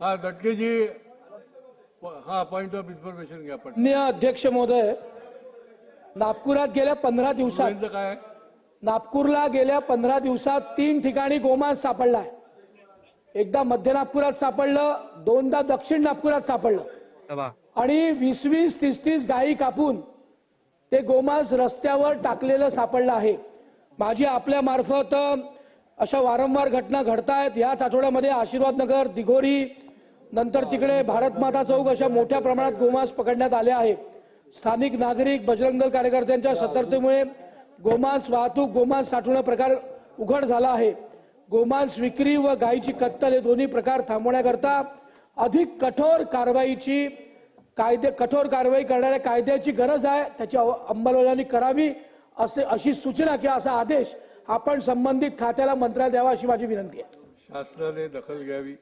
हाँ दटके जी, हाँ point of information घ्या पण माननीय अध्यक्ष महोदय, नागपुरात गेल्या 15 दिवसात यांचं काय नागपूरला गेल्या 15 दिवसात 3 ठिकाणी गोमांस सापडलाय। एकदा मध्य नागपुरात सापडलं, दोनदा दक्षिण नागपुरात सापडलं आणि 20-20, 30-30 गायी कापून ते गोमांस रस्त्यावर टाकलेलं सापडलं आहे। माझी आपल्या मार्फत अशा वारंवार घटना घडतायत। याच आठवड्यामध्ये आशीर्वाद नगर, दिघोरी, नंतर तिकडे भारत माता चौक अशा मोठ्या प्रमाणात गोमांस पकडण्यात आले आहे। स्थानिक नागरिक, बजरंग दल कार्यकर्त्यांच्या सतर्कतेमुळे गोमांस वाहतूक, गोमांस साठवण प्रकार उघड झाला आहे। गोमांस विक्री व गायीची कत्तल हे दोन्ही प्रकार थांबवण्याकरता अधिक कठोर कारवाई करणाऱ्या कायद्याची गरज आहे। त्याची अंमलबजावणी करावी अशी सूचना किंवा असा आदेश आपण संबंधित खात्याला मंत्रालयात द्यावा अशी माझी विनंती आहे। शासनाने दखल घ्यावी।